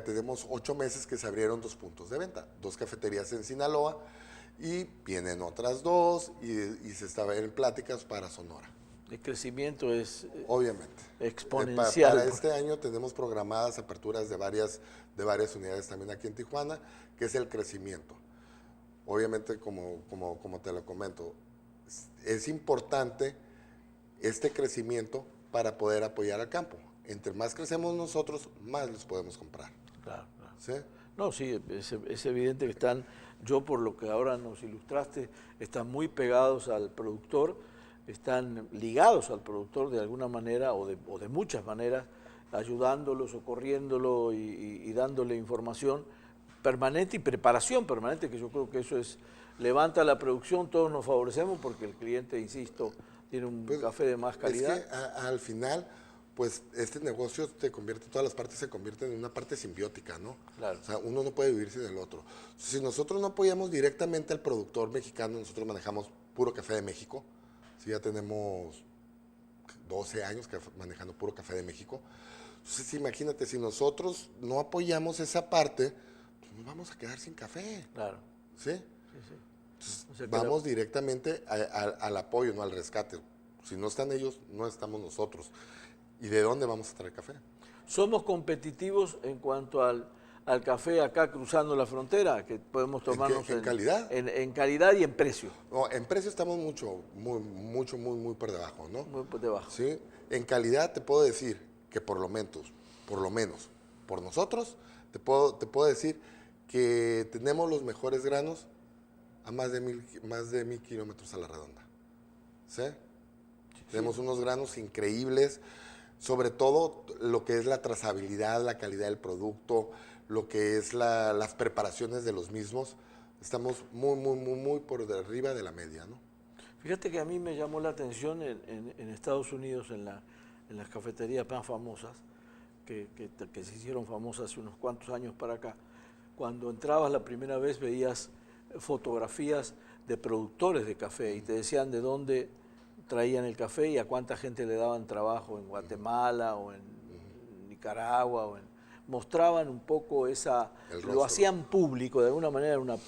tenemos 8 meses que se abrieron 2 puntos de venta, 2 cafeterías en Sinaloa, y vienen otras 2 y se está en pláticas para Sonora. El crecimiento es Obviamente. exponencial. Para este año tenemos programadas aperturas de varias unidades también aquí en Tijuana, que es el crecimiento. Obviamente, como te lo comento, es importante este crecimiento para poder apoyar al campo. Entre más crecemos nosotros, más los podemos comprar. Claro. ¿Sí? No, sí, es evidente que están, yo por lo que ahora nos ilustraste, están muy pegados al productor, están ligados al productor de alguna manera o de muchas maneras, ayudándolo, socorriéndolo y dándole información permanente y preparación permanente, que yo creo que eso levanta la producción, todos nos favorecemos porque el cliente, insisto, tiene un café de más calidad. Es que al final, pues este negocio todas las partes se convierten en una parte simbiótica, ¿no? Claro. O sea, uno no puede vivir sin el otro. Si nosotros no apoyamos directamente al productor mexicano, nosotros manejamos puro café de México, sí, ya tenemos 12 años manejando puro café de México. Entonces, imagínate, si nosotros no apoyamos esa parte, pues nos vamos a quedar sin café. Claro. ¿Sí? Sí. Entonces, O sea que vamos directamente al apoyo, no al rescate. Si no están ellos, no estamos nosotros. ¿Y de dónde vamos a traer café? ¿Somos competitivos en cuanto al café acá cruzando la frontera, que podemos tomarnos ¿En calidad? En calidad y en precio? No, en precio estamos muy por debajo, ¿no? Muy por debajo. Sí. En calidad te puedo decir que por lo menos, por nosotros, te puedo decir que tenemos los mejores granos a más de 1000 kilómetros a la redonda. ¿Sí? Tenemos unos granos increíbles, sobre todo lo que es la trazabilidad, la calidad del producto, lo que es las preparaciones de los mismos. Estamos muy por arriba de la media, ¿no? Fíjate que a mí me llamó la atención en Estados Unidos, en las cafeterías más famosas, que se hicieron famosas hace unos cuantos años para acá. Cuando entrabas la primera vez veías fotografías de productores de café y te decían de dónde traían el café y a cuánta gente le daban trabajo en Guatemala o en Nicaragua. Mostraban un poco lo hacían público, de alguna manera era una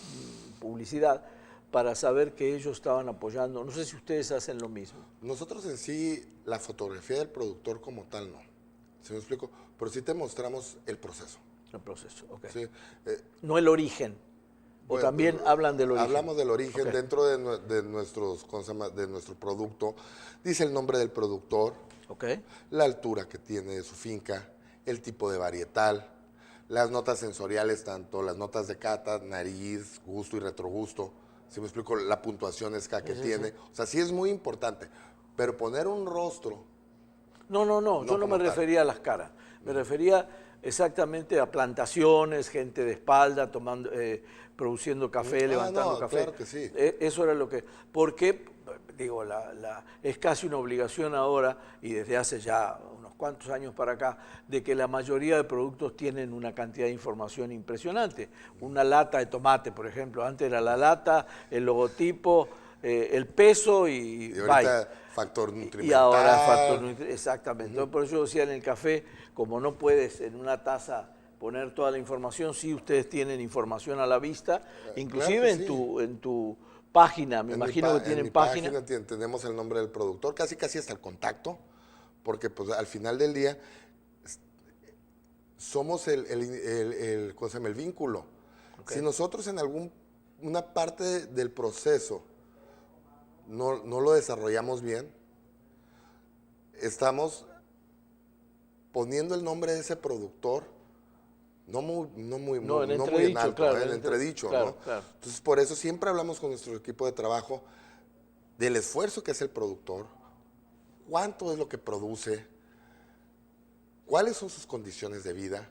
publicidad para saber que ellos estaban apoyando. No sé si ustedes hacen lo mismo. Nosotros en sí, la fotografía del productor como tal no, ¿sí me explico? Pero sí te mostramos el proceso. El proceso, ok. ¿Sí? No el origen. O Bueno, también hablan del origen. Hablamos del origen, Okay. dentro de nuestro producto. Dice el nombre del productor, Okay. la altura que tiene de su finca, el tipo de varietal, las notas sensoriales, tanto las notas de cata, nariz, gusto y retrogusto. Si me explico, la puntuación esca que tiene. O sea, sí es muy importante. Pero poner un rostro. No, yo no me como tal. refería a las caras. Me refería exactamente a plantaciones, gente de espalda produciendo café, levantando café. Claro que sí. Eso era lo que... Porque, digo, es casi una obligación ahora, y desde hace ya unos cuantos años para acá, de que la mayoría de productos tienen una cantidad de información impresionante. Una lata de tomate, por ejemplo, antes era la lata, el logotipo, el peso y ahorita factor nutrimental. Y ahora factor nutrimental, exactamente. Entonces, por eso yo decía en el café, como no puedes en una taza poner toda la información, sí ustedes tienen información a la vista, inclusive claro que en tu página, me imagino que tienen página. Tenemos el nombre del productor, casi hasta el contacto, porque pues al final del día somos ¿cómo se llama? El vínculo. Ok. Si nosotros en una parte del proceso no lo desarrollamos bien, estamos poniendo el nombre de ese productor no muy en alto, claro, en entredicho, claro, ¿no? claro. Entonces, por eso siempre hablamos con nuestro equipo de trabajo del esfuerzo que hace el productor, cuánto es lo que produce, cuáles son sus condiciones de vida.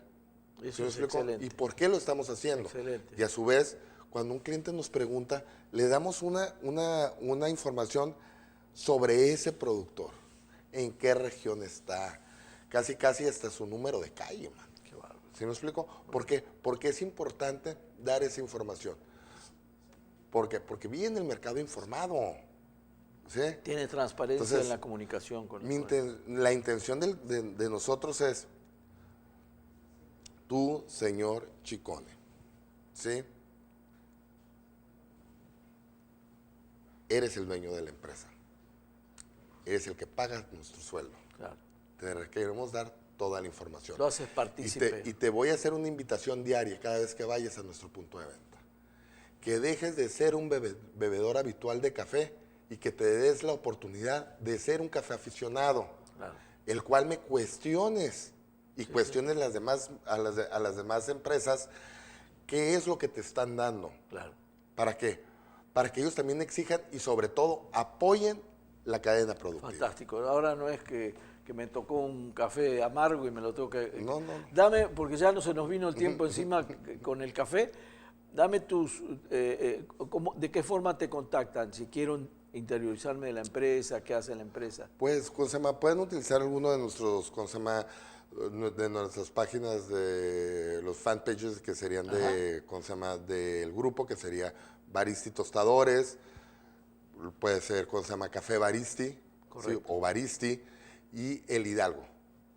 Eso ¿Sí me es explico? excelente. ¿Y por qué lo estamos haciendo? Excelente. Y a su vez, cuando un cliente nos pregunta, le damos una información sobre ese productor, en qué región está, casi hasta su número de calle, man. Qué bárbaro. ¿Sí me explico? ¿Por qué? Porque es importante dar esa información. ¿Por qué? Porque viene el mercado informado. ¿Sí? Tiene transparencia Entonces, en la comunicación con el la intención de nosotros es, tú, señor Chicone, ¿sí? Eres el dueño de la empresa. Eres el que paga nuestro sueldo. Claro. Te queremos dar toda la información. Lo haces partícipe. Y te voy a hacer una invitación diaria cada vez que vayas a nuestro punto de venta. Que dejes de ser un bebedor habitual de café y que te des la oportunidad de ser un café aficionado, Claro. el cual me cuestiones y cuestiones a las demás empresas qué es lo que te están dando. Claro. ¿Para qué? Para que ellos también exijan y sobre todo apoyen la cadena productiva. Fantástico. Ahora no es que me tocó un café amargo y me lo tengo que... No. Dame, porque ya no se nos vino el tiempo encima con el café, dame ¿de qué forma te contactan? Si quiero interiorizarme de la empresa, ¿qué hace la empresa? Pues, pueden utilizar alguno de nuestros, de nuestras páginas de los fanpages que serían del grupo, que sería Baristi Tostadores, puede ser, Café Baristi, ¿sí? O Baristi, y El Hidalgo,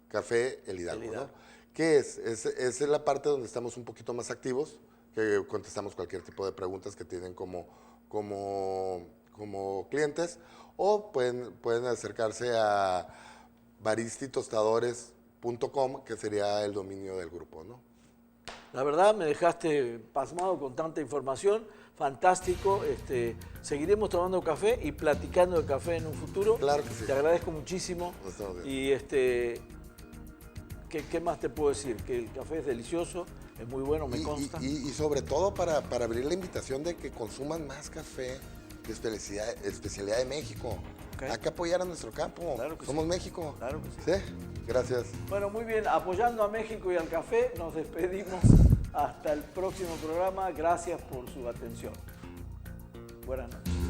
Café El Hidalgo, ¿no? ¿Qué es? Es la parte donde estamos un poquito más activos, que contestamos cualquier tipo de preguntas que tienen como clientes, o pueden acercarse a baristitostadores.com, que sería el dominio del grupo, ¿no? La verdad me dejaste pasmado con tanta información, fantástico. Seguiremos tomando café y platicando de café en un futuro. Claro que sí. Te agradezco muchísimo. Nos estamos viendo. Y ¿qué más te puedo decir? Que el café es delicioso, es muy bueno, me consta. Y sobre todo para abrir la invitación de que consuman más café de especialidad de México. Okay. Hay que apoyar a nuestro campo. Claro que Somos sí. México. Claro que sí. ¿Sí? Gracias. Bueno, muy bien, apoyando a México y al café, nos despedimos hasta el próximo programa. Gracias por su atención. Buenas noches.